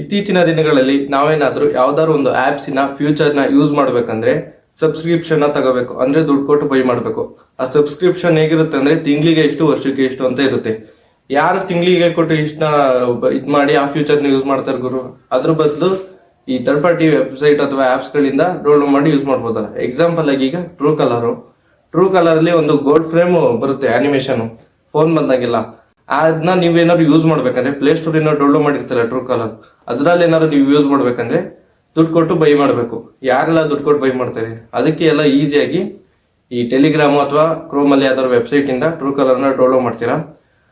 ಇತ್ತೀಚಿನ ದಿನಗಳಲ್ಲಿ ನಾವೇನಾದ್ರೂ ಯಾವ್ದಾದ್ರು ಒಂದು ಆಪ್ಸಿನ ಫ್ಯೂಚರ್ನ ಯೂಸ್ ಮಾಡ್ಬೇಕಂದ್ರೆ ಸಬ್ಸ್ಕ್ರಿಪ್ಷನ್ ತಗೋಬೇಕು, ಅಂದ್ರೆ ದುಡ್ಡು ಕೊಟ್ಟು ಬೈ ಮಾಡಬೇಕು. ಆ ಸಬ್ಸ್ಕ್ರಿಪ್ಷನ್ ಹೇಗಿರುತ್ತೆ ಅಂದ್ರೆ ತಿಂಗಳಿಗೆ ಎಷ್ಟು ವರ್ಷಕ್ಕೆ ಎಷ್ಟು ಅಂತ ಇರುತ್ತೆ. ಯಾರು ತಿಂಗಳಿಗೆ ಕೊಟ್ಟು ಇಷ್ಟನ್ನ ಇದ್ ಮಾಡಿ ಆ ಫ್ಯೂಚರ್ನ ಯೂಸ್ ಮಾಡ್ತಾರೆ ಗುರು, ಅದ್ರ ಬದಲು ಈ ಥರ್ಡ್ ಪಾರ್ಟಿ ವೆಬ್ಸೈಟ್ ಅಥವಾ ಆಪ್ಸ್ ಗಳಿಂದ ಡೌನ್ಲೋಡ್ ಮಾಡಿ ಯೂಸ್ ಮಾಡ್ಬೋದಲ್ಲ. ಎಕ್ಸಾಂಪಲ್ ಆಗಿ ಈಗ ಟ್ರೂ ಕಲರ್ ಅಲ್ಲಿ ಒಂದು ಗೋಲ್ಡ್ ಫ್ರೇಮ್ ಬರುತ್ತೆ ಆನಿಮೇಷನ್ ಫೋನ್ ಬಂದಾಗೆಲ್ಲ. ಅದನ್ನ ನೀವೇನಾದ್ರು ಯೂಸ್ ಮಾಡ್ಬೇಕಂದ್ರೆ ಪ್ಲೇ ಸ್ಟೋರ್ ಏನಾದ್ರು ಡೌನ್ಲೋಡ್ ಮಾಡಿರ್ತಾರೆ ಟ್ರೂ ಕಲರ್, ಅದ್ರಲ್ಲಿ ಏನಾದ್ರು ನೀವು ಯೂಸ್ ಮಾಡ್ಬೇಕಂದ್ರೆ ದುಡ್ಡು ಕೊಟ್ಟು ಬೈ ಮಾಡಬೇಕು. ಯಾರೆಲ್ಲ ದುಡ್ಡು ಕೊಟ್ಟು ಬೈ ಮಾಡ್ತಾರೆ ಅದಕ್ಕೆ ಎಲ್ಲ ಈಸಿಯಾಗಿ ಈ ಟೆಲಿಗ್ರಾಮ್ ಅಥವಾ ಕ್ರೋಮ್ ಅಲ್ಲಿ ಯಾವ್ದಾದ್ರು ವೆಬ್ಸೈಟ್ ಇಂದ ಟ್ರೂ ಕಲರ್ನ ಡೌನ್ಲೋಡ್ ಮಾಡ್ತೀರಾ.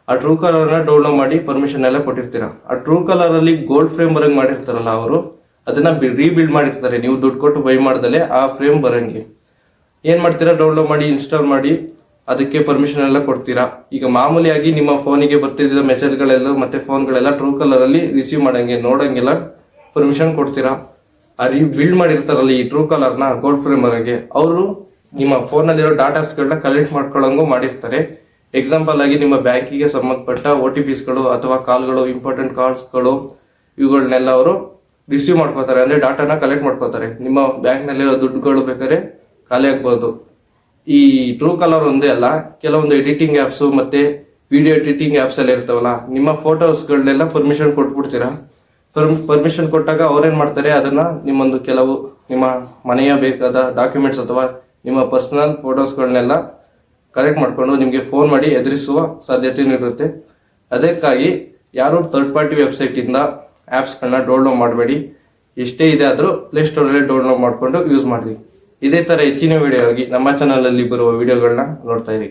ಆ ಟ್ರೂ ಕಲರ್ನ ಡೌನ್ಲೋಡ್ ಮಾಡಿ ಪರ್ಮಿಷನ್ ಎಲ್ಲ ಕೊಟ್ಟಿರ್ತೀರಾ. ಆ ಟ್ರೂ ಕಲರ್ ಅಲ್ಲಿ ಗೋಲ್ಡ್ ಫ್ರೇಮ್ ಬರಂಗ್ ಮಾಡಿರ್ತಾರಲ್ಲ ಅವರು, ಅದನ್ನ ರೀಬಿಲ್ಡ್ ಮಾಡಿರ್ತಾರೆ ನೀವು ದುಡ್ಡು ಕೊಟ್ಟು ಬೈ ಮಾಡ್ದಲೆ ಆ ಫ್ರೇಮ್ ಬರಂಗೆ. ಏನ್ ಮಾಡ್ತೀರಾ, ಡೌನ್ಲೋಡ್ ಮಾಡಿ ಇನ್ಸ್ಟಾಲ್ ಮಾಡಿ ಅದಕ್ಕೆ ಪರ್ಮಿಷನ್ ಎಲ್ಲ ಕೊಡ್ತೀರಾ. ಈಗ ಮಾಮೂಲಿಯಾಗಿ ನಿಮ್ಮ ಫೋನಿಗೆ ಬರ್ತಿದ್ದ ಮೆಸೇಜ್ಗಳೆಲ್ಲ ಮತ್ತೆ ಫೋನ್ಗಳೆಲ್ಲ ಟ್ರೂ ಕಲರ್ ಅಲ್ಲಿ ರಿಸೀವ್ ಮಾಡಂಗೆ ನೋಡಂಗೆಲ್ಲ ಪರ್ಮಿಷನ್ ಕೊಡ್ತೀರಾ. ಆ ಬಿಲ್ಡ್ ಮಾಡಿರ್ತಾರಲ್ಲ ಈ ಟ್ರೂ ಕಲರ್ನ ಗೋಲ್ಡ್ ಫ್ರೇಮ್ ಬರಂಗೆ, ಅವರು ನಿಮ್ಮ ಫೋನಲ್ಲಿರೋ ಡಾಟಾಸ್ಗಳನ್ನ ಕಲೆಕ್ಟ್ ಮಾಡ್ಕೊಳ್ಳಂಗೂ ಮಾಡಿರ್ತಾರೆ. ಎಕ್ಸಾಂಪಲ್ ಆಗಿ ನಿಮ್ಮ ಬ್ಯಾಂಕಿಗೆ ಸಂಬಂಧಪಟ್ಟ OTPsಗಳು ಅಥವಾ ಕಾಲ್ಗಳು, ಇಂಪಾರ್ಟೆಂಟ್ ಕಾಲ್ಸ್ಗಳು ಇವುಗಳನ್ನೆಲ್ಲ ಅವರು ರಿಸೀವ್ ಮಾಡ್ಕೋತಾರೆ, ಅಂದ್ರೆ ಡಾಟಾನ ಕಲೆಕ್ಟ್ ಮಾಡ್ಕೋತಾರೆ. ನಿಮ್ಮ ಬ್ಯಾಂಕ್ನಲ್ಲಿರೋ ದುಡ್ಡುಗಳು ಬೇಕಾದ್ರೆ ಖಾಲಿ ಆಗ್ಬೋದು. ಈ ಟ್ರೂ ಕಲರ್ ಒಂದೇ ಅಲ್ಲ, ಕೆಲವೊಂದು ಎಡಿಟಿಂಗ್ ಆಪ್ಸ್ ಮತ್ತೆ ವಿಡಿಯೋ ಎಡಿಟಿಂಗ್ ಆಪ್ಸ್ ಎಲ್ಲ ಇರ್ತಾವಲ್ಲ, ನಿಮ್ಮ ಫೋಟೋಸ್ಗಳನ್ನೆಲ್ಲ ಪರ್ಮಿಷನ್ ಕೊಟ್ಬಿಡ್ತೀರಾ. ಪರ್ಮಿಷನ್ ಕೊಟ್ಟಾಗ ಅವ್ರೇನ್ ಮಾಡ್ತಾರೆ, ಅದನ್ನ ನಿಮ್ಮೊಂದು ಕೆಲವು ನಿಮ್ಮ ಮನೆಯ ಬೇಕಾದ ಡಾಕ್ಯುಮೆಂಟ್ಸ್ ಅಥವಾ ನಿಮ್ಮ ಪರ್ಸನಲ್ ಫೋಟೋಸ್ಗಳನ್ನೆಲ್ಲ ಕಲೆಕ್ಟ್ ಮಾಡ್ಕೊಂಡು ನಿಮಗೆ ಫೋನ್ ಮಾಡಿ ಎದುರಿಸುವ ಸಾಧ್ಯತೆ ಇರುತ್ತೆ. ಅದಕ್ಕಾಗಿ ಯಾರು ಥರ್ಡ್ ಪಾರ್ಟಿ ವೆಬ್ಸೈಟ್ ಇಂದ ಆಪ್ಸ್ಗಳನ್ನ ಡೌನ್ಲೋಡ್ ಮಾಡಬೇಡಿ. ಎಷ್ಟೇ ಇದೆ ಆದ್ರೂ ಪ್ಲೇಸ್ಟೋರಲ್ಲಿ ಡೌನ್ಲೋಡ್ ಮಾಡಿಕೊಂಡು ಯೂಸ್ ಮಾಡಿ. ಇದೇ ತರ ಹೆಚ್ಚಿನ ವಿಡಿಯೋ ಆಗಿ ನಮ್ಮ ಚಾನಲ್ ಅಲ್ಲಿ ಬರುವ ವಿಡಿಯೋಗಳನ್ನ ನೋಡ್ತಾ ಇರಿ.